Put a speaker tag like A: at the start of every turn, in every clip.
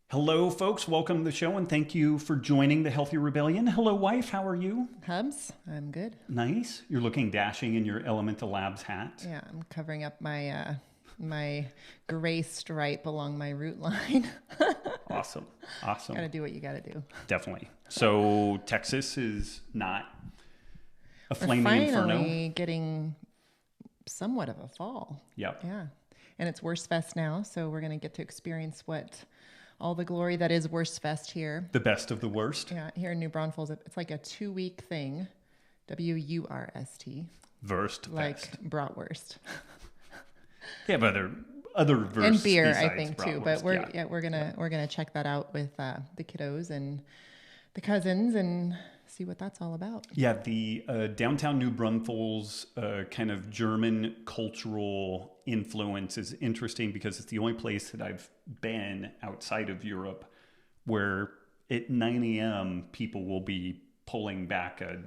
A: Hello, folks. Welcome to the show, and thank you for joining the Healthy Rebellion. Hello, wife. How are you?
B: Hubs, I'm good.
A: Nice. You're looking dashing in your Elemental Labs hat.
B: Yeah, I'm covering up my gray stripe along my root line.
A: Awesome. Awesome.
B: Gotta do what you gotta do.
A: Definitely. So Texas is not a
B: We're
A: flaming
B: finally
A: inferno.
B: getting somewhat of a fall.
A: Yep.
B: Yeah, and it's Worst Fest now, so we're gonna get to experience what all the glory that is Worst Fest here.
A: The best of the worst.
B: Yeah, here in New Braunfels, it's like a 2-week thing. WURST.
A: Worst
B: Like
A: fest.
B: bratwurst.
A: They have other verse
B: And beer, I
A: besides
B: think too.
A: bratwurst.
B: But we're
A: Yeah.
B: we're gonna check that out with the kiddos and the cousins and see what that's all about.
A: Yeah, the downtown New Braunfels kind of German cultural influence is interesting because it's the only place that I've been outside of Europe where at 9 a.m. people will be pulling back a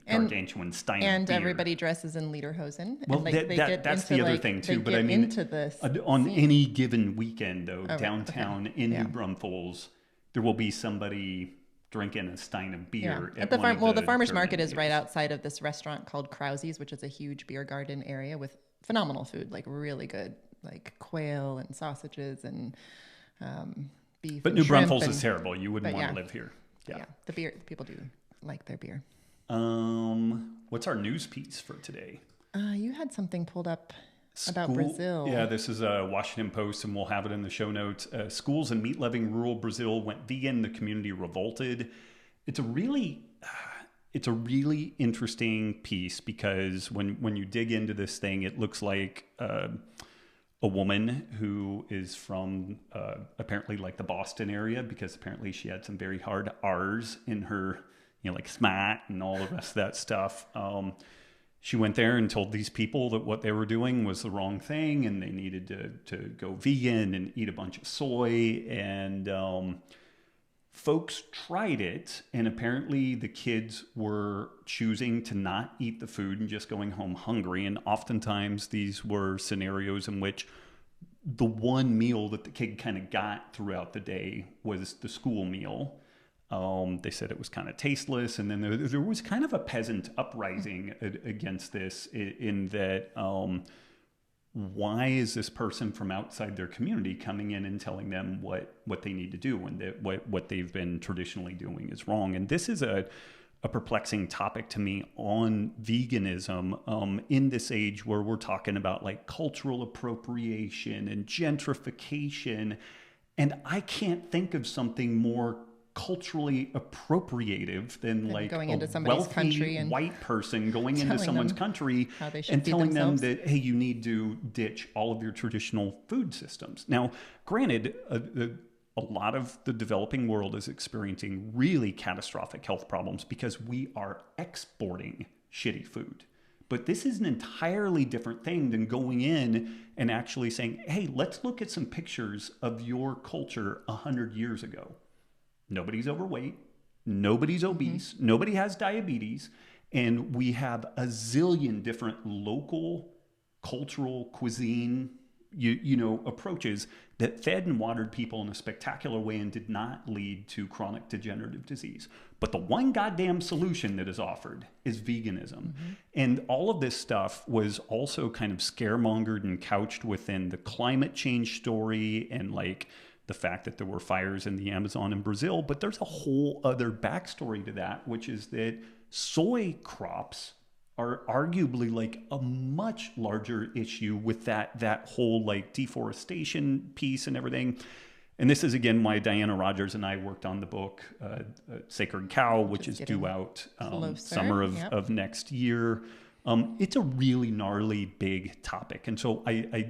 A: gargantuan stein
B: And
A: of beer.
B: everybody dresses in lederhosen.
A: Well,
B: and
A: that's the other thing too. But I mean,
B: into this
A: on
B: scene.
A: any given weekend, though,
B: right,
A: downtown
B: okay.
A: in
B: Yeah.
A: New Braunfels, there will be somebody drinking a stein of beer.
B: Yeah.
A: At
B: the
A: one of
B: the farmers
A: German
B: market is right
A: meals.
B: outside of this restaurant called Krause's, which is a huge beer garden area with phenomenal food, like really good, like quail and sausages and beef.
A: But
B: and
A: New
B: shrimp
A: Braunfels
B: and,
A: is terrible. You wouldn't
B: but
A: want to
B: yeah.
A: live here.
B: Yeah, the people do like their beer.
A: What's our news piece for today?
B: You had something pulled up about Brazil.
A: Yeah, this is a Washington Post, and we'll have it in the show notes. Schools in meat-loving rural Brazil went vegan. The community revolted. It's a really interesting piece because when you dig into this thing, it looks like a woman who is from apparently like the Boston area, because apparently she had some very hard R's in her, like smat and all the rest of that stuff. She went there and told these people that what they were doing was the wrong thing and they needed to go vegan and eat a bunch of soy. And folks tried it, and apparently the kids were choosing to not eat the food and just going home hungry. And oftentimes these were scenarios in which the one meal that the kid kind of got throughout the day was the school meal. They said it was kind of tasteless, and then there was kind of a peasant uprising against this in that why is this person from outside their community coming in and telling them what they need to do and that what they've been traditionally doing is wrong? And this is a perplexing topic to me on veganism in this age where we're talking about like cultural appropriation and gentrification. And I can't think of something more culturally appropriative than like
B: going
A: a
B: into somebody's
A: wealthy
B: country and
A: white person going into
B: telling
A: someone's
B: them
A: country
B: how they should
A: and
B: feed
A: telling
B: themselves.
A: them that, hey, you need to ditch all of your traditional food systems. Now, granted, a lot of the developing world is experiencing really catastrophic health problems because we are exporting shitty food. But this is an entirely different thing than going in and actually saying, hey, let's look at some pictures of your culture 100 years ago. Nobody's overweight. Nobody's obese. Nobody has diabetes. And we have a zillion different local cultural cuisine approaches that fed and watered people in a spectacular way and did not lead to chronic degenerative disease. But the one goddamn solution that is offered is veganism. And all of this stuff was also kind of scaremongered and couched within the climate change story and like the fact that there were fires in the Amazon in Brazil. But there's a whole other backstory to that, which is that soy crops are arguably like a much larger issue with that whole like deforestation piece and everything. And this is again why Diana Rogers and I worked on the book Sacred Cow, which is due out summer of next year. It's a really gnarly big topic. And so I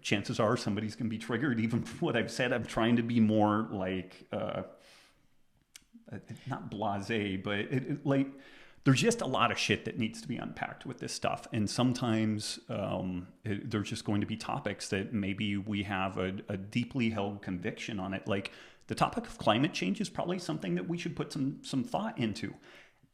A: chances are somebody's going to be triggered even from what I've said. I'm trying to be more like, not blasé, but like there's just a lot of shit that needs to be unpacked with this stuff. And sometimes there's just going to be topics that maybe we have a deeply held conviction on it. Like the topic of climate change is probably something that we should put some thought into.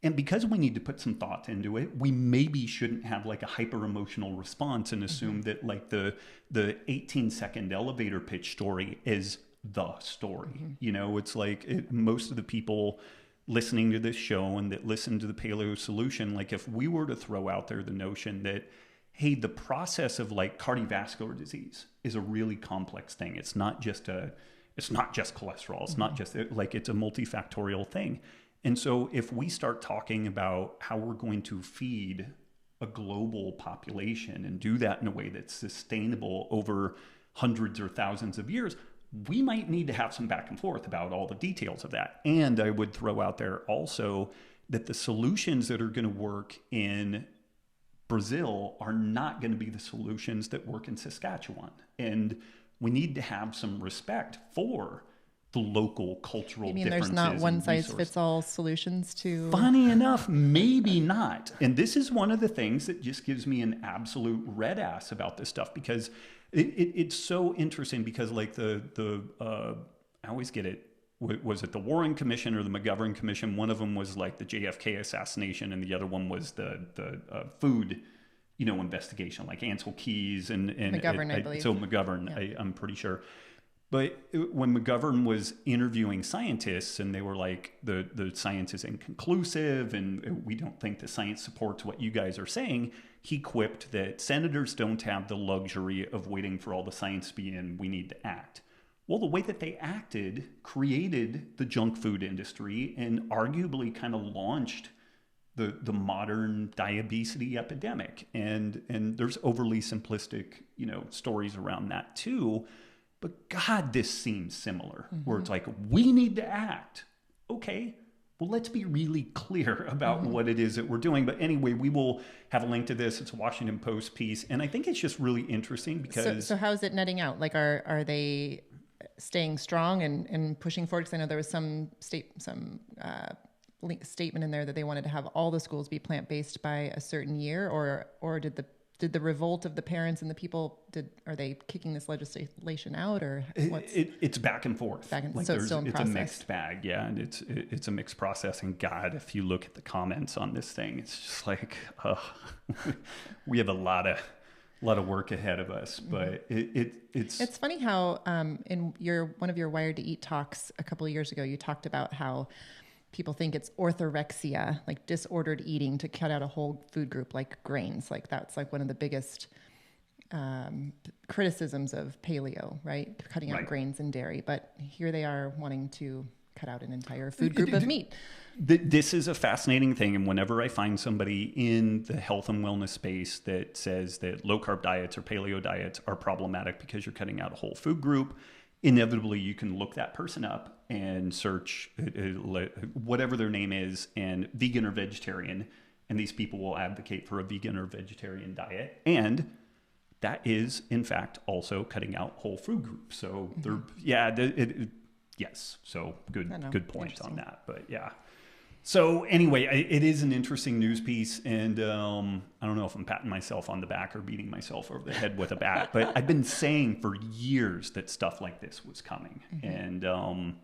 A: And because we need to put some thought into it, we maybe shouldn't have like a hyper emotional response and assume that like the 18-second elevator pitch story is the story. You know, it's like most of the people listening to this show and that listen to the Paleo Solution, like if we were to throw out there the notion that, hey, the process of like cardiovascular disease is a really complex thing. It's not just cholesterol. It's not just like, it's a multifactorial thing. And so if we start talking about how we're going to feed a global population and do that in a way that's sustainable over hundreds or thousands of years, we might need to have some back and forth about all the details of that. And I would throw out there also that the solutions that are going to work in Brazil are not going to be the solutions that work in Saskatchewan. And we need to have some respect for the local cultural differences.
B: There's not one size fits all solutions to...
A: Funny enough, maybe not. And this is one of the things that just gives me an absolute red ass about this stuff, because it's so interesting, because like I always get it. Was it the Warren Commission or the McGovern Commission? One of them was like the JFK assassination, and the other one was the food, investigation, like Ansel Keys and
B: McGovern, I believe.
A: So McGovern, yeah. I'm pretty sure. But when McGovern was interviewing scientists, and they were like, the science is inconclusive, and we don't think the science supports what you guys are saying, he quipped that senators don't have the luxury of waiting for all the science to be in. We need to act. Well, the way that they acted created the junk food industry and arguably kind of launched the modern diabetes epidemic. And there's overly simplistic, stories around that too. But God, this seems similar, where it's like, we need to act. Okay, well, let's be really clear about what it is that we're doing. But anyway, we will have a link to this. It's a Washington Post piece. And I think it's just really interesting because...
B: So how is it netting out? Like, are they staying strong and pushing forward? Because I know there was some statement in there that they wanted to have all the schools be plant-based by a certain year, or did the revolt of the parents and the people, are they kicking this legislation out, or what's...
A: It's back and forth.
B: So it's still in process.
A: It's a mixed bag, yeah, and it's a mixed process. And God, if you look at the comments on this thing, it's just like, we have a lot of work ahead of us. But it's
B: funny how in one of your Wired to Eat talks a couple of years ago, you talked about how people think it's orthorexia, like disordered eating, to cut out a whole food group like grains. Like that's like one of the biggest criticisms of paleo, right? Cutting out grains and dairy. But here they are wanting to cut out an entire food group of meat.
A: This is a fascinating thing. And whenever I find somebody in the health and wellness space that says that low carb diets or paleo diets are problematic because you're cutting out a whole food group, inevitably you can look that person up and search whatever their name is and vegan or vegetarian, and these people will advocate for a vegan or vegetarian diet, and that is in fact also cutting out whole food groups. So yes, so good point on that. But yeah, so anyway, it is an interesting news piece, and I don't know if I'm patting myself on the back or beating myself over the head with a bat, but I've been saying for years that stuff like this was coming. And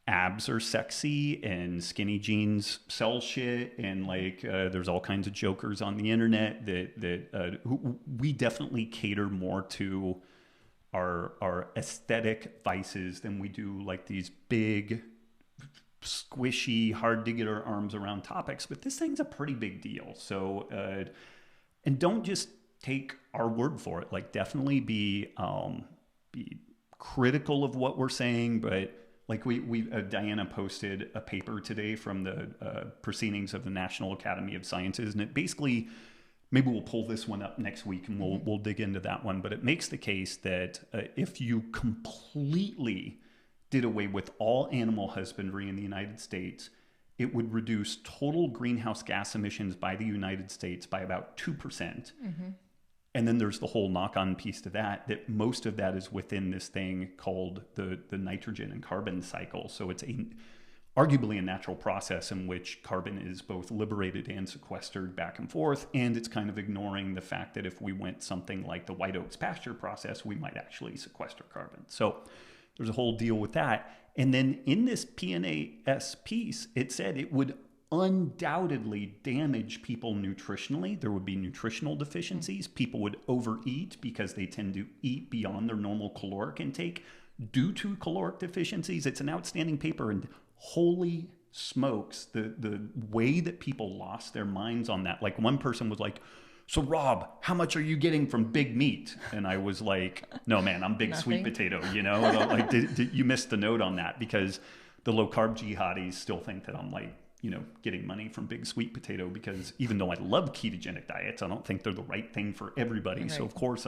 A: abs are sexy, and skinny jeans sell shit, and like there's all kinds of jokers on the internet that we definitely cater more to our aesthetic vices than we do like these big, squishy, hard to get our arms around topics. But this thing's a pretty big deal. So, and don't just take our word for it. Like, definitely be critical of what we're saying. But like we Diana posted a paper today from the proceedings of the National Academy of Sciences, and it basically, maybe we'll pull this one up next week and we'll dig into that one. But it makes the case that if you completely did away with all animal husbandry in the United States, it would reduce total greenhouse gas emissions by the United States by about 2%. And then there's the whole knock-on piece to that most of that is within this thing called the nitrogen and carbon cycle. So it's arguably a natural process in which carbon is both liberated and sequestered back and forth. And it's kind of ignoring the fact that if we went something like the white oaks pasture process, we might actually sequester carbon. So there's a whole deal with that. And then in this PNAS piece, it said it would undoubtedly damage people nutritionally. There would be nutritional deficiencies. People would overeat because they tend to eat beyond their normal caloric intake. due to caloric deficiencies. It's an outstanding paper, and holy smokes, the way that people lost their minds on that. Like one person was like, so Robb, how much are you getting from Big Meat? And I was like, no, man, I'm Big Sweet Potato, you know? Like, you missed the note on that, because the low carb jihadis still think that I'm like, you know, getting money from Big Sweet Potato, because even though I love ketogenic diets, I don't think they're the right thing for everybody. Right. So of course,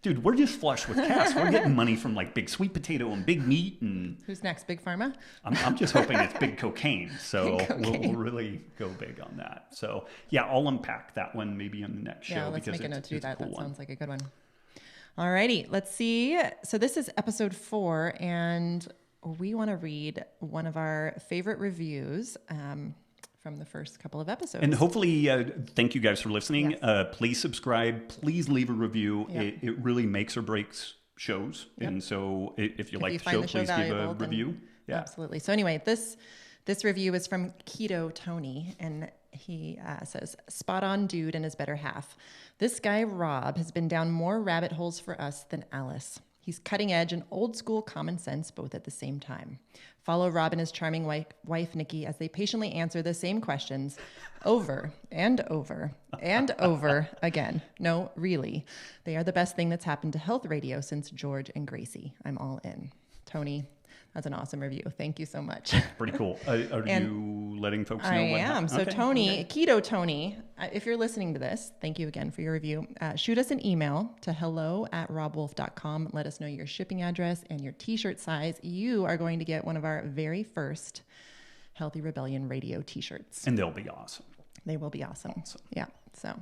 A: dude, we're just flush with cash. We're getting money from like Big Sweet Potato and Big Meat. And
B: who's next? Big Pharma?
A: I'm just hoping it's Big Cocaine. So
B: Big cocaine.
A: We'll really go big on that. So yeah, I'll unpack that one maybe on the next show.
B: Yeah, let's make a note to do that.
A: Cool
B: that sounds like a good one. All righty, let's see. So this is episode 4, and we want to read one of our favorite reviews from the first couple of episodes.
A: And hopefully, thank you guys for listening.
B: Yes.
A: Please subscribe. Please leave a review.
B: Yep.
A: It really makes or breaks shows. Yep. And so if you like the show, please give a review.
B: Yeah, absolutely. So anyway, this review is from Keto Tony, and he says, spot on dude and his better half. This guy, Robb, has been down more rabbit holes for us than Alice. He's cutting edge and old school common sense both at the same time. Follow Robb and his charming wife, Nikki, as they patiently answer the same questions over and over and over again. No, really. They are the best thing that's happened to health radio since George and Gracie. I'm all in. Tony, that's an awesome review. Thank you so much.
A: Pretty cool. Are you letting folks know?
B: I am. So okay. Tony, okay. Keto Tony, if you're listening to this, thank you again for your review. Shoot us an email to hello@robbwolf.com. Let us know your shipping address and your t-shirt size. You are going to get one of our very first Healthy Rebellion radio t-shirts.
A: And they'll be awesome.
B: They will be awesome. Yeah. So.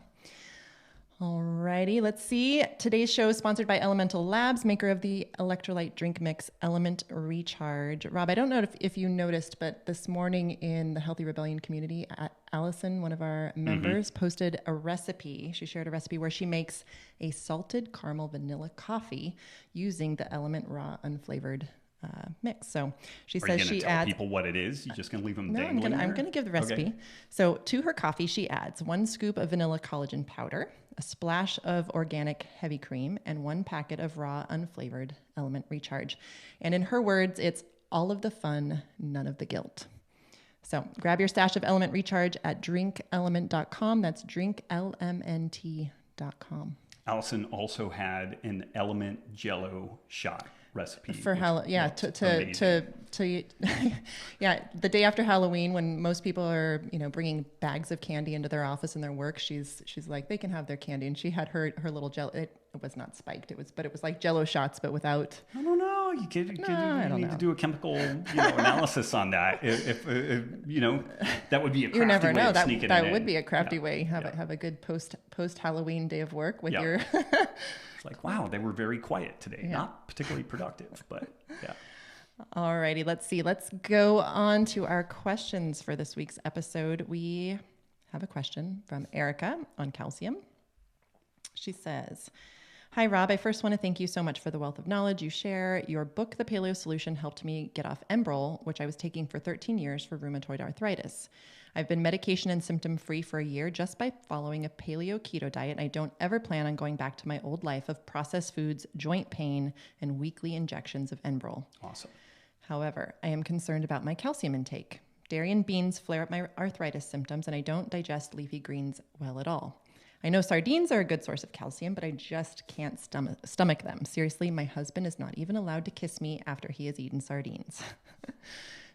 B: Alrighty, let's see. Today's show is sponsored by Elemental Labs, maker of the electrolyte drink mix Element Recharge. Robb, I don't know if you noticed, but this morning in the Healthy Rebellion community, Allison, one of our members, posted a recipe. She shared a recipe where she makes a salted caramel vanilla coffee using the Element Raw unflavored mix. So she says she adds
A: people what it is. You're just going to leave them
B: no,
A: dangling.
B: I'm going to give the recipe. Okay. So to her coffee, she adds 1 scoop of vanilla collagen powder, a splash of organic heavy cream, and 1 packet of raw unflavored Element Recharge. And in her words, it's all of the fun, none of the guilt. So grab your stash of Element Recharge at drinkelement.com. That's drinklmnt.com.
A: Allison also had an Element Jello shot recipe
B: for Halloween. Yeah, to yeah, the day after Halloween, when most people are bringing bags of candy into their office and their work, she's like, they can have their candy, and she had her little Jello. It was not spiked. It was like Jello shots, but without.
A: I don't know. You need to do a chemical analysis on that. If that would be a crafty
B: you never know.
A: Way of sneaking
B: that
A: it
B: would
A: in.
B: be a crafty way. Have a good post Halloween day of work with your.
A: It's like, wow, they were very quiet today. Yeah. Not particularly productive, but yeah.
B: All righty, let's see. Let's go on to our questions for this week's episode. We have a question from Erica on calcium. She says, hi, Robb. I first want to thank you so much for the wealth of knowledge you share. Your book, The Paleo Solution, helped me get off Enbrel, which I was taking for 13 years for rheumatoid arthritis. I've been medication and symptom-free for a year just by following a paleo keto diet, and I don't ever plan on going back to my old life of processed foods, joint pain, and weekly injections of Enbrel.
A: Awesome.
B: However, I am concerned about my calcium intake. Dairy and beans flare up my arthritis symptoms, and I don't digest leafy greens well at all. I know sardines are a good source of calcium, but I just can't stomach them. Seriously, my husband is not even allowed to kiss me after he has eaten sardines.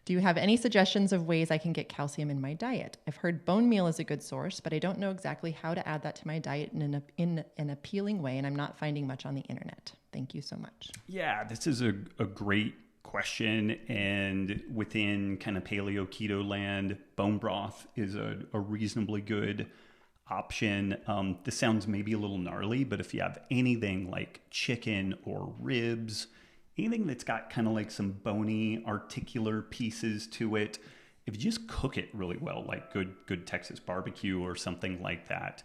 B: Do you have any suggestions of ways I can get calcium in my diet? I've heard bone meal is a good source, but I don't know exactly how to add that to my diet in an appealing way, and I'm not finding much on the internet. Thank you so much.
A: Yeah, this is a great question, and within kind of paleo keto land, bone broth is a reasonably good option. This sounds maybe a little gnarly, but if you have anything like chicken or ribs, anything that's got kind of like some bony articular pieces to it, if you just cook it really well, like good Texas barbecue or something like that,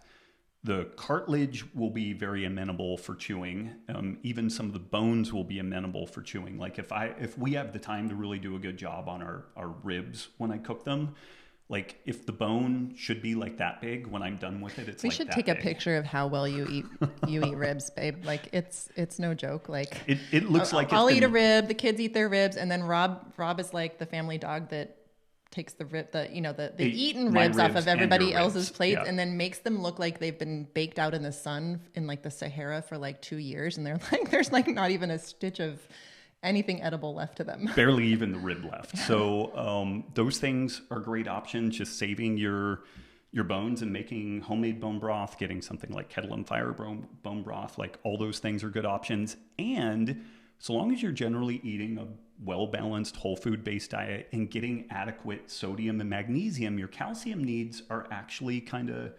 A: the cartilage will be very amenable for chewing. Even some of the bones will be amenable for chewing. Like if we have the time to really do a good job on our ribs when I cook them, Like if the bone should be like that big, when I'm done with it, it's
B: we
A: like
B: should
A: that
B: take
A: big.
B: a picture of how well you eat ribs, babe. Like it's no joke. Like
A: It looks like
B: I'll eat a rib, the kids eat their ribs, and then Robb is like the family dog that takes the rib, the eaten ribs off of everybody else's plates, and then makes them look like they've been baked out in the sun in like the Sahara for like 2 years, and they're like, there's like not even a stitch of anything edible left to them.
A: Barely even the rib left. So those things are great options. Just saving your bones and making homemade bone broth, getting something like kettle and fire bone broth, like all those things are good options. And so long as you're generally eating a well-balanced whole food-based diet and getting adequate sodium and magnesium, your calcium needs are actually kind of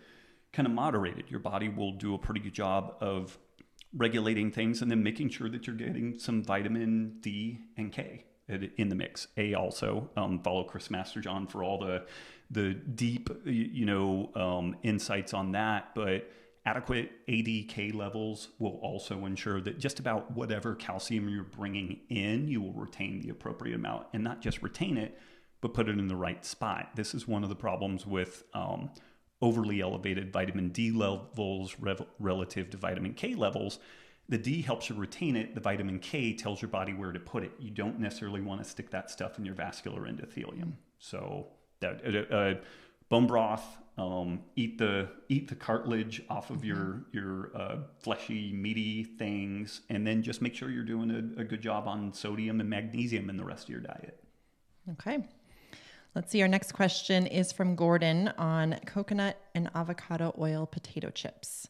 A: moderated. Your body will do a pretty good job of regulating things and then making sure that you're getting some vitamin D and K in the mix. Also, follow Chris Masterjohn for all the deep, insights on that. But adequate ADK levels will also ensure that just about whatever calcium you're bringing in, you will retain the appropriate amount, and not just retain it, but put it in the right spot. This is one of the problems with overly elevated vitamin D levels relative to vitamin K levels. The D helps you retain it. The vitamin K tells your body where to put it. You don't necessarily want to stick that stuff in your vascular endothelium. So that bone broth, eat the cartilage off of your fleshy, meaty things, and then just make sure you're doing a good job on sodium and magnesium in the rest of your diet.
B: Okay. Let's see. Our next question is from Gordon on coconut and avocado oil potato chips.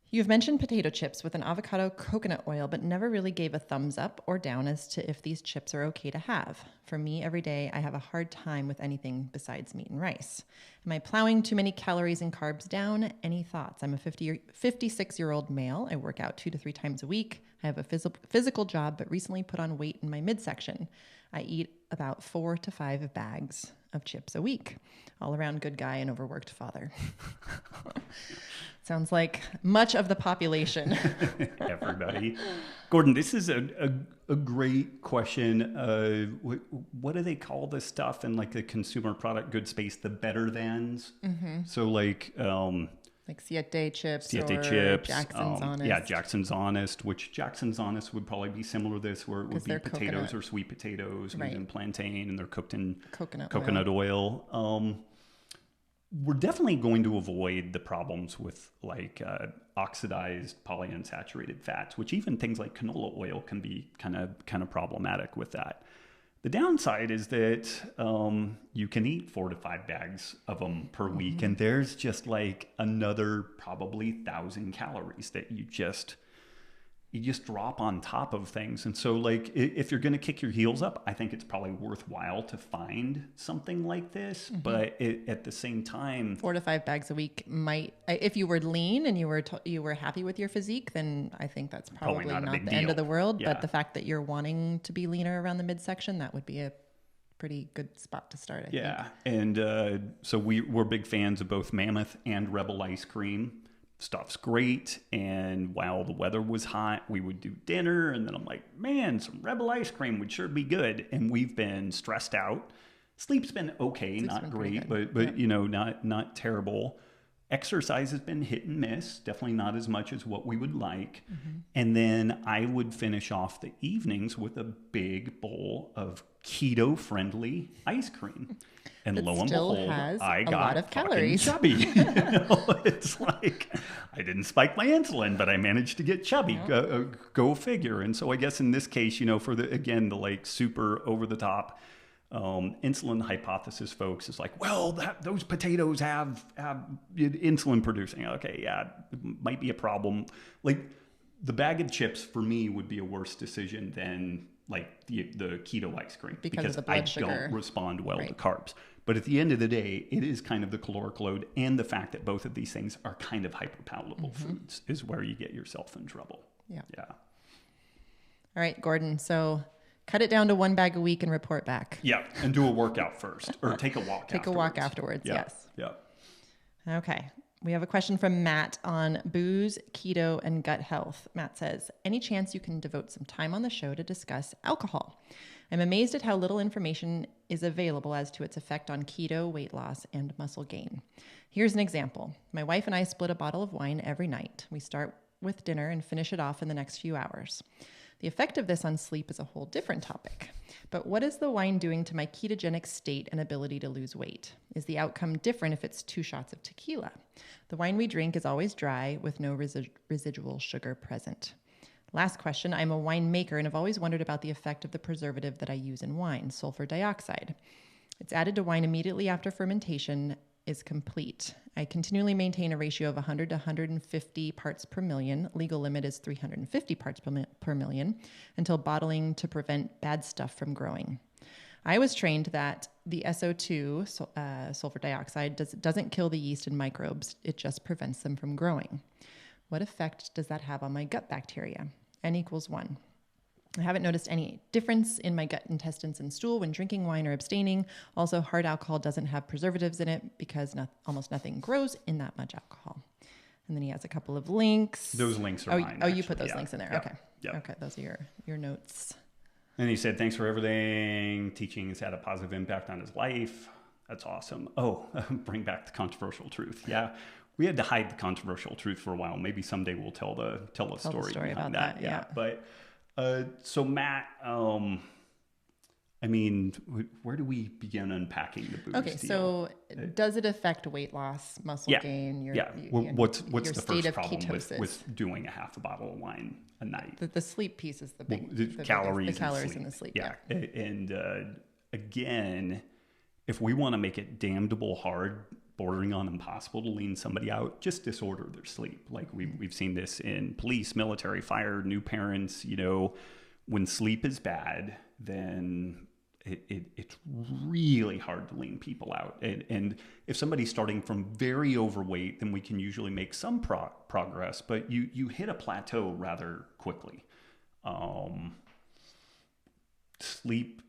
B: You've mentioned potato chips with an avocado coconut oil, but never really gave a thumbs up or down as to if these chips are okay to have. For me, every day, I have a hard time with anything besides meat and rice. Am I plowing too many calories and carbs down? Any thoughts? I'm a 56-year-old male. I work out 2 to 3 times a week. I have a physical job, but recently put on weight in my midsection. I eat about 4 to 5 bags of chips a week. All around good guy and overworked father. Sounds like much of the population.
A: Everybody. Gordon, this is a great question. What do they call this stuff in like the consumer product good space? The better thans. Mm-hmm. So like
B: Siete chips,
A: Jackson's Honest. Yeah, Jackson's Honest, which Jackson's Honest would probably be similar to this, where it would be potatoes or sweet potatoes and plantain, and they're cooked in coconut oil. We're definitely going to avoid the problems with like oxidized polyunsaturated fats, which even things like canola oil can be kind of problematic with that. The downside is that you can eat 4 to 5 bags of them per week, and there's just like another probably 1,000 calories that you just drop on top of things. And so like if you're going to kick your heels up, I think it's probably worthwhile to find something like this. But at the same time,
B: 4 to 5 bags a week might, if you were lean and you were happy with your physique, then I think that's probably not the end of the world. Yeah. But the fact that you're wanting to be leaner around the midsection, that would be a pretty good spot to start, I think.
A: And so we're big fans of both Mammoth and Rebel ice cream. Stuff's great, and while the weather was hot, we would do dinner, and then I'm like, man, some Rebel ice cream would sure be good. And we've been stressed out. Sleep's been okay, not great, but not terrible. Exercise has been hit and miss, definitely not as much as what we would like. And then I would finish off the evenings with a big bowl of keto-friendly ice cream. And lo and behold, I got a lot of calories. Chubby. It's like I didn't spike my insulin, but I managed to get chubby. Go figure. And so I guess in this case, for the like super over the top insulin hypothesis, folks, is like, well, those potatoes have insulin producing. Okay, yeah, it might be a problem. Like the bag of chips for me would be a worse decision than like the keto ice cream because
B: of the blood sugar.
A: Don't respond well to carbs. But at the end of the day, it is kind of the caloric load and the fact that both of these things are kind of hyperpalatable foods is where you get yourself in trouble. Yeah.
B: All right, Gordon. So cut it down to 1 bag a week and report back.
A: Yeah, and do a workout first or take a walk afterwards.
B: Take a walk afterwards,
A: yeah.
B: Yes.
A: Yeah.
B: Okay. We have a question from Matt on booze, keto, and gut health. Matt says, any chance you can devote some time on the show to discuss alcohol? I'm amazed at how little information is available as to its effect on keto, weight loss, and muscle gain. Here's an example. My wife and I split a bottle of wine every night. We start with dinner and finish it off in the next few hours. The effect of this on sleep is a whole different topic. But what is the wine doing to my ketogenic state and ability to lose weight? Is the outcome different if it's 2 shots of tequila? The wine we drink is always dry with no residual sugar present. Last question. I'm a winemaker and have always wondered about the effect of the preservative that I use in wine, sulfur dioxide. It's added to wine immediately after fermentation is complete. I continually maintain a ratio of 100 to 150 parts per million. Legal limit is 350 parts per million until bottling to prevent bad stuff from growing. I was trained that the SO2, sulfur dioxide, doesn't kill the yeast and microbes. It just prevents them from growing. What effect does that have on my gut bacteria? N equals 1. I haven't noticed any difference in my gut, intestines, and stool when drinking wine or abstaining. Also, hard alcohol doesn't have preservatives in it because almost nothing grows in that much alcohol. And then he has a couple of links.
A: Those links are mine.
B: Oh, you put those links in there.
A: Yeah.
B: Okay.
A: Yeah.
B: Okay, those are your notes.
A: And he said, thanks for everything. Teaching has had a positive impact on his life. That's awesome. Oh, bring back the controversial truth. Yeah. We had to hide the controversial truth for a while. Maybe someday we'll tell the story behind
B: about
A: that.
B: Yeah.
A: But so Matt, I mean, where do we begin unpacking the booze
B: Okay,
A: deal?
B: so does it affect weight loss, muscle gain?
A: What's
B: your
A: the
B: state
A: first
B: of
A: problem
B: ketosis?
A: with doing a half a bottle of wine a night?
B: The sleep piece is the big
A: the calories,
B: the calories in the sleep.
A: Yeah. And again, if we want to make it damnable hard, bordering on impossible to lean somebody out, just disorder their sleep. Like we've seen this in police, military, fire, new parents. When sleep is bad, then it's really hard to lean people out. And if somebody's starting from very overweight, then we can usually make some progress, but you hit a plateau rather quickly. Sleep,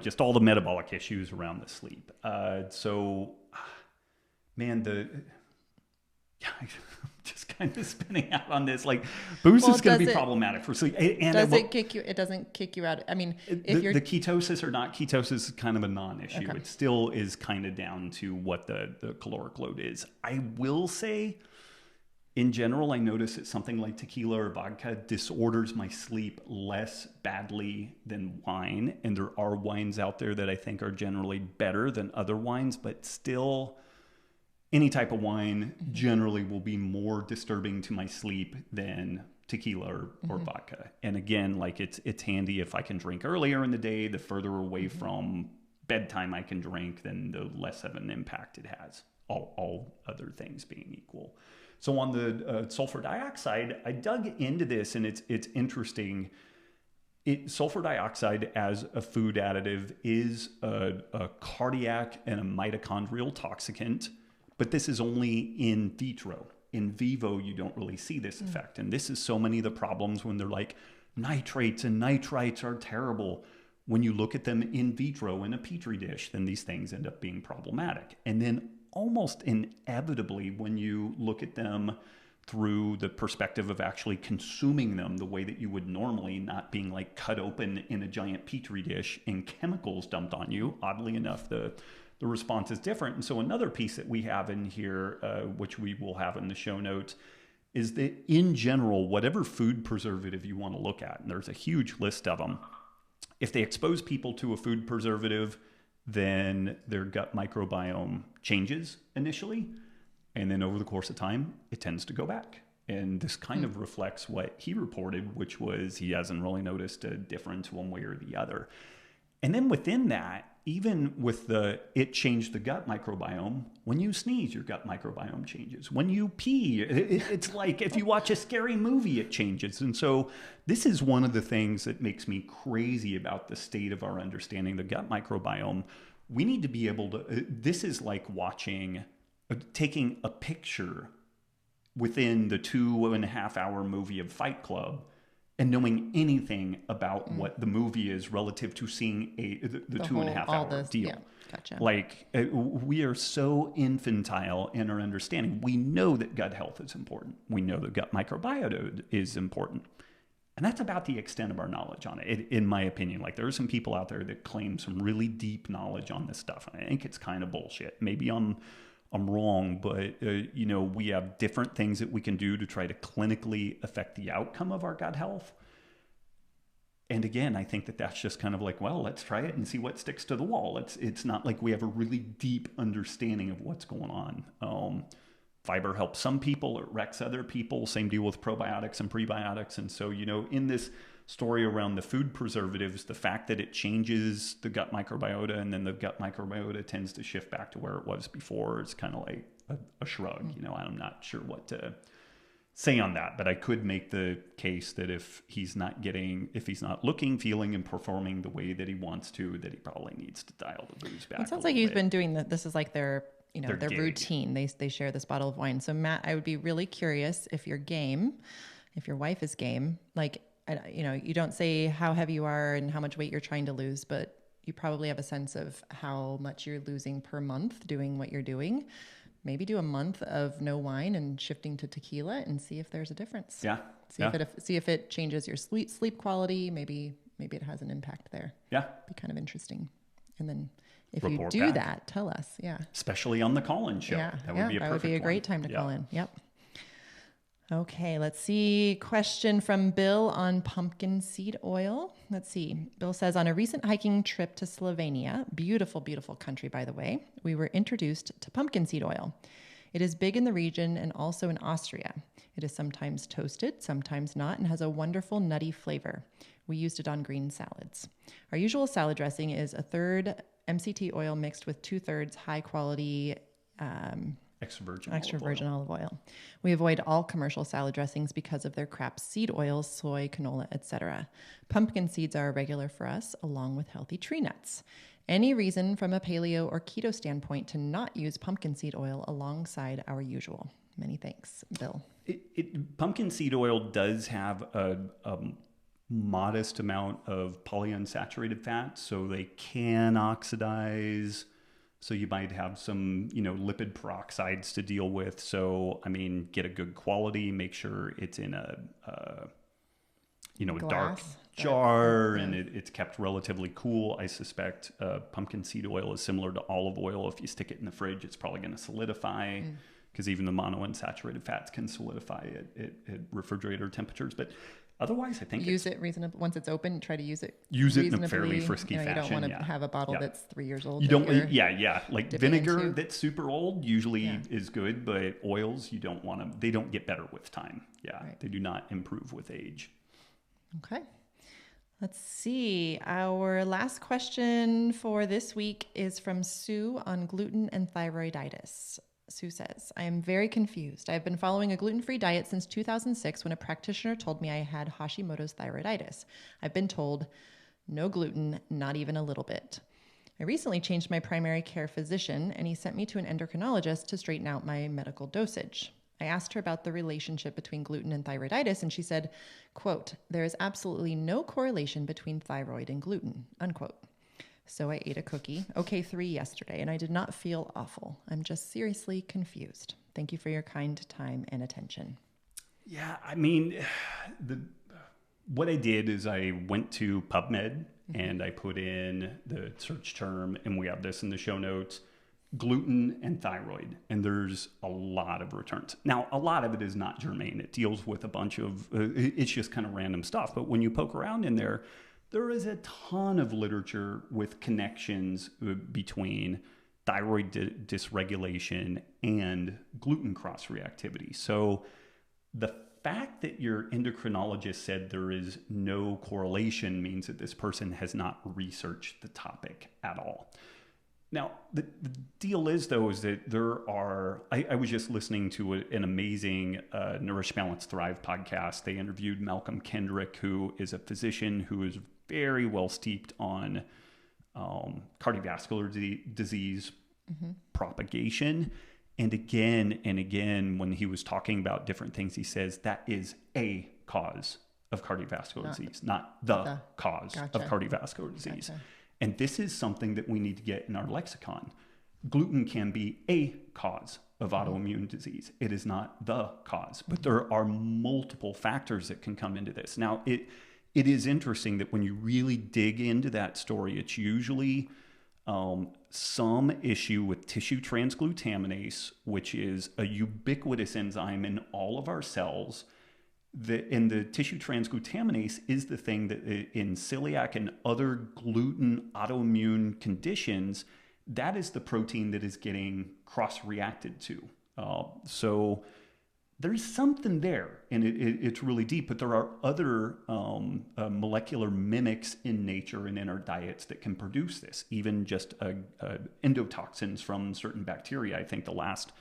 A: just all the metabolic issues around the sleep. Just kind of spinning out on this. Like, booze is going to be problematic for sleep. And
B: it doesn't kick you out. I mean, if
A: the ketosis or not ketosis is kind of a non-issue.
B: Okay.
A: It still is kind of down to what the caloric load is. I will say, in general, I notice that something like tequila or vodka disorders my sleep less badly than wine. And there are wines out there that I think are generally better than other wines, but still, any type of wine generally will be more disturbing to my sleep than tequila or vodka. And again, like it's handy if I can drink earlier in the day. The further away from bedtime I can drink, then the less of an impact it has, all other things being equal. So on the sulfur dioxide, I dug into this, and it's interesting. Sulfur dioxide as a food additive is a cardiac and a mitochondrial toxicant, but this is only in vitro. In vivo, you don't really see this effect. And this is so many of the problems when they're like, nitrates and nitrites are terrible. When you look at them in vitro in a petri dish, then these things end up being problematic. And then almost inevitably, when you look at them through the perspective of actually consuming them the way that you would normally, not being like cut open in a giant petri dish and chemicals dumped on you, oddly enough, the response is different. And so another piece that we have in here, which we will have in the show notes, is that in general, whatever food preservative you want to look at, and there's a huge list of them, if they expose people to a food preservative, then their gut microbiome changes initially. And then over the course of time, it tends to go back. And this kind of reflects what he reported, which was he hasn't really noticed a difference one way or the other. And then within that, even with it changed the gut microbiome, when you sneeze, your gut microbiome changes. When you pee, it's like if you watch a scary movie, it changes. And so this is one of the things that makes me crazy about the state of our understanding of the gut microbiome. We need to be able to, this is like taking a picture within the 2.5 hour movie of Fight Club and knowing anything about what the movie is relative to seeing the 2.5 hour deal.
B: Yeah, gotcha.
A: Like we are so infantile in our understanding. We know that gut health is important. We know that gut microbiota is important. And that's about the extent of our knowledge on it, in my opinion. Like there are some people out there that claim some really deep knowledge on this stuff. And I think it's kind of bullshit. Maybe I'm wrong, but we have different things that we can do to try to clinically affect the outcome of our gut health. And again, I think that that's just kind of like, well, let's try it and see what sticks to the wall. It's not like we have a really deep understanding of what's going on. Fiber helps some people, it wrecks other people. Same deal with probiotics and prebiotics. And so, in this story around the food preservatives, the fact that it changes the gut microbiota and then the gut microbiota tends to shift back to where it was before, it's kind of like a shrug. I'm not sure what to say on that, but I could make the case that if he's not looking, feeling, and performing the way that he wants to, that he probably needs to dial the booze back.
B: It sounds like he's been doing that. This is like their routine. They share this bottle of wine. So Matt, I would be really curious if you're game, if your wife is game, like, you don't say how heavy you are and how much weight you're trying to lose, but you probably have a sense of how much you're losing per month doing what you're doing. Maybe do a month of no wine and shifting to tequila and see if there's a difference.
A: Yeah.
B: See if it changes your sleep quality. Maybe it has an impact there.
A: Yeah.
B: Be kind of interesting. And then if
A: Report
B: you do
A: back.
B: that, tell us. Yeah.
A: Especially on the call-in show.
B: Yeah.
A: That would be a
B: great time to call in. Yep. Okay, let's see. Question from Bill on pumpkin seed oil. Let's see. Bill says, on a recent hiking trip to Slovenia, beautiful, beautiful country, by the way, we were introduced to pumpkin seed oil. It is big in the region and also in Austria. It is sometimes toasted, sometimes not, and has a wonderful nutty flavor. We used it on green salads. Our usual salad dressing is a third MCT oil mixed with 2/3 high quality extra virgin olive oil. We avoid all commercial salad dressings because of their crap seed oils, soy, canola, etc. Pumpkin seeds are regular for us, along with healthy tree nuts. Any reason from a paleo or keto standpoint to not use pumpkin seed oil alongside our usual? Many thanks, Bill.
A: Pumpkin seed oil does have a modest amount of polyunsaturated fat, so they can oxidize. So you might have some, lipid peroxides to deal with. So, get a good quality, make sure it's in a dark jar and it's kept relatively cool. I suspect pumpkin seed oil is similar to olive oil. If you stick it in the fridge, it's probably going to solidify because even the monounsaturated fats can solidify at refrigerator temperatures. But otherwise, I think
B: use it reasonably. Once it's open, try to use it.
A: Use it in a fairly frisky fashion.
B: You don't want to have a bottle that's 3 years old.
A: You don't. Like vinegar that's super old usually is good, but oils you don't want to. They don't get better with time. Yeah, right. They do not improve with age.
B: Okay. Let's see. Our last question for this week is from Sue on gluten and thyroiditis. Sue says, I am very confused. I've been following a gluten-free diet since 2006 when a practitioner told me I had Hashimoto's thyroiditis. I've been told no gluten, not even a little bit. I recently changed my primary care physician and he sent me to an endocrinologist to straighten out my medical dosage. I asked her about the relationship between gluten and thyroiditis and she said, quote, there is absolutely no correlation between thyroid and gluten, unquote. So I ate a cookie, OK3 yesterday, and I did not feel awful. I'm just seriously confused. Thank you for your kind time and attention.
A: Yeah, what I did is I went to PubMed and I put in the search term, and we have this in the show notes, gluten and thyroid, and there's a lot of returns. Now, a lot of it is not germane. It deals with a bunch of, it's just kind of random stuff. But when you poke around in there is a ton of literature with connections between thyroid dysregulation and gluten cross-reactivity. So the fact that your endocrinologist said there is no correlation means that this person has not researched the topic at all. Now, the deal is, though, is that there are, I was just listening to an amazing Nourish, Balance, Thrive podcast. They interviewed Malcolm Kendrick, who is a physician who is very well steeped on cardiovascular disease propagation. And again, when he was talking about different things, he says that is a cause of cardiovascular disease, not the cause of cardiovascular disease.
B: Gotcha.
A: And this is something that we need to get in our lexicon. Gluten can be a cause of autoimmune disease. It is not the cause, but there are multiple factors that can come into this. Now, it is interesting that when you really dig into that story, it's usually some issue with tissue transglutaminase, which is a ubiquitous enzyme in all of our cells. And the tissue transglutaminase is the thing that in celiac and other gluten autoimmune conditions, that is the protein that is getting cross-reacted to. So there's something there, and it's really deep, but there are other molecular mimics in nature and in our diets that can produce this, even just endotoxins from certain bacteria. I think the last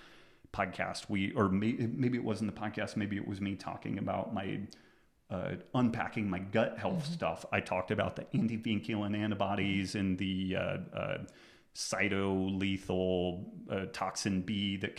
A: podcast maybe it wasn't the podcast, maybe it was me talking about my unpacking my gut health stuff. I talked about the anti-vinculin antibodies and the cytolethal toxin B that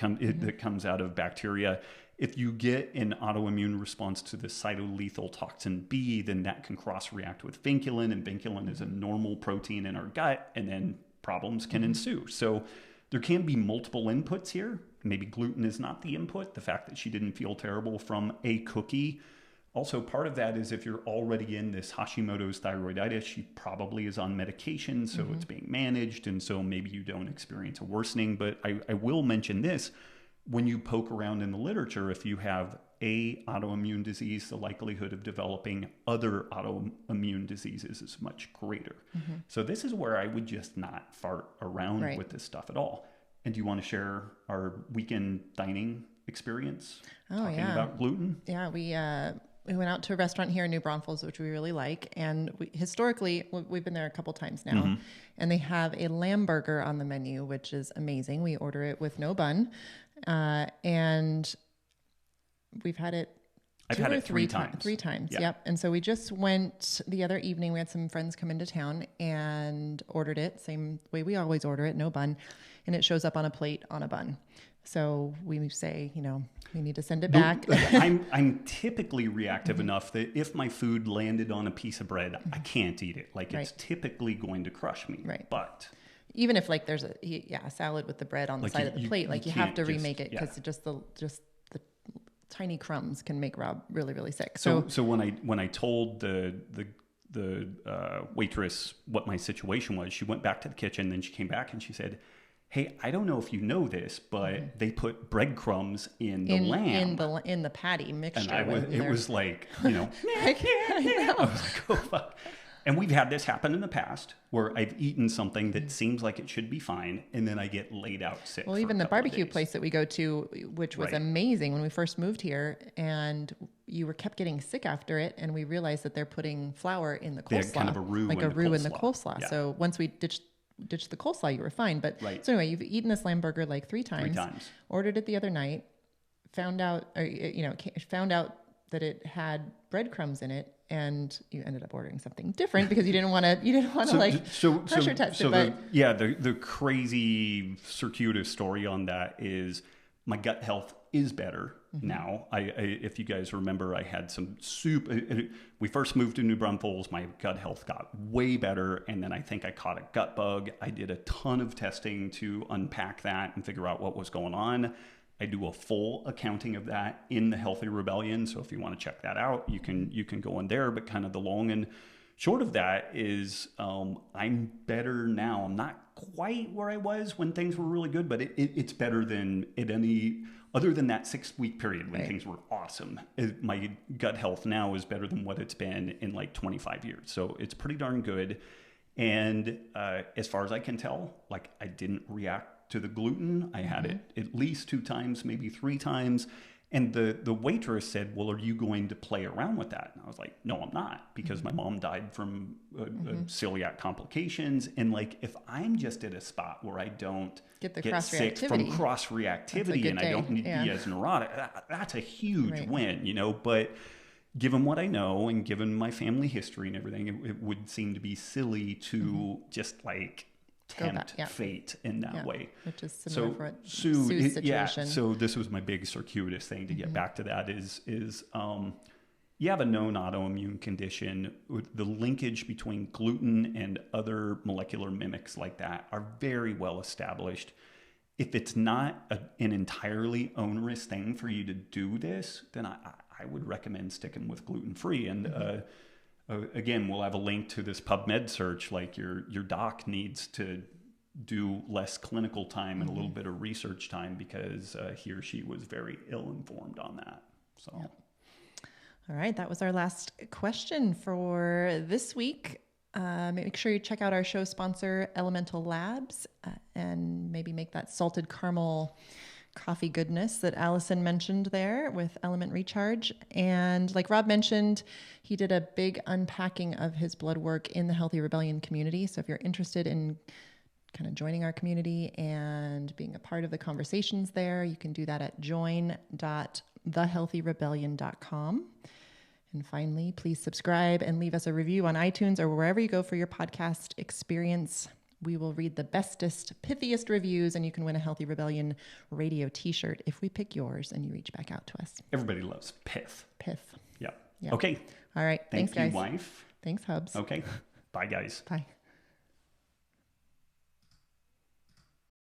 A: comes out of bacteria. If you get an autoimmune response to the cytolethal toxin B, then that can cross-react with vinculin, and vinculin is a normal protein in our gut, and then problems can ensue. So there can be multiple inputs here. Maybe gluten is not the input. The fact that she didn't feel terrible from a cookie. Also, part of that is if you're already in this Hashimoto's thyroiditis, she probably is on medication, so it's being managed, and so maybe you don't experience a worsening. But I will mention this. When you poke around in the literature, if you have a autoimmune disease, the likelihood of developing other autoimmune diseases is much greater. So this is where I would just not fart around with this stuff at all. And do you want to share our weekend dining experience talking about gluten?
B: Yeah, we went out to a restaurant here in New Braunfels, which we really like. And historically, we've been there a couple times now. And they have a lamb burger on the menu, which is amazing. We order it with no bun. And we've had it
A: I've had it three times.
B: Three times,
A: yeah.
B: Yep. And so we just went the other evening. We had some friends come into town and ordered it, same way we always order it, no bun. And it shows up on a plate on a bun. So we say, we need to send it back.
A: I'm typically reactive enough that if my food landed on a piece of bread, I can't eat it. It's typically going to crush me.
B: Right.
A: But
B: even if there's a salad with the bread on the side of the plate, you have to remake it because just the tiny crumbs can make Rob really, really sick.
A: So when I told the waitress what my situation was, she went back to the kitchen, then she came back and she said, "Hey, I don't know if you know this, but they put breadcrumbs in the lamb
B: in the patty mixture."
A: And it was like, I was like, oh fuck. And we've had this happen in the past where I've eaten something that seems like it should be fine, and then I get laid out sick.
B: Well, even the barbecue place that we go to, which was amazing when we first moved here, and you kept getting sick after it, and we realized that they're putting flour in the coleslaw. They had kind of a roux in the coleslaw. Yeah. So once we ditched the coleslaw, you were fine. But so anyway, you've eaten this lamb burger like three times. Ordered it the other night, found out that it had breadcrumbs in it, and you ended up ordering something different because you didn't want to pressure test it.
A: The crazy circuitous story on that is my gut health is better now. If you guys remember, I had some soup. We first moved to New Braunfels. My gut health got way better, and then I think I caught a gut bug. I did a ton of testing to unpack that and figure out what was going on. I do a full accounting of that in the Healthy Rebellion. So if you want to check that out, you can go in there. But kind of the long and short of that is I'm better now. I'm not quite where I was when things were really good, but it's better than other than that 6-week period when things were awesome. My gut health now is better than what it's been in 25 years. So it's pretty darn good. And as far as I can tell, I didn't react to the gluten. I had it at least 2 times, maybe 3 times. And the waitress said, "Well, are you going to play around with that?" And I was like, "No, I'm not, because my mom died from celiac complications. And if I'm just at a spot where I don't get sick from cross-reactivity and I don't need to be as neurotic, that's a huge win, But given what I know and given my family history and everything, it would seem to be silly to just tempt fate in that way.
B: Which is similar for Sue's situation.
A: So this was my big circuitous thing to get back to that is you have a known autoimmune condition, the linkage between gluten and other molecular mimics like that are very well established. If it's not an entirely onerous thing for you to do this, then I would recommend sticking with gluten-free. And again, we'll have a link to this PubMed search. Like your doc needs to do less clinical time and a little bit of research time because he or she was very ill-informed on that. So.
B: Yeah. All right, that was our last question for this week. Make sure you check out our show sponsor, Elemental Labs, and maybe make that salted caramel coffee goodness that Allison mentioned there with Element Recharge. And like Robb mentioned, he did a big unpacking of his blood work in the Healthy Rebellion community. So if you're interested in kind of joining our community and being a part of the conversations there, you can do that at join.thehealthyrebellion.com. And finally, please subscribe and leave us a review on iTunes or wherever you go for your podcast experience. We will read the bestest, pithiest reviews, and you can win a Healthy Rebellion radio t-shirt if we pick yours and you reach back out to us.
A: Everybody loves pith.
B: Pith.
A: Yeah.
B: Yeah.
A: Okay.
B: All right. Thanks, guys.
A: Thank you, wife.
B: Thanks, Hubs.
A: Okay. Bye, guys.
B: Bye.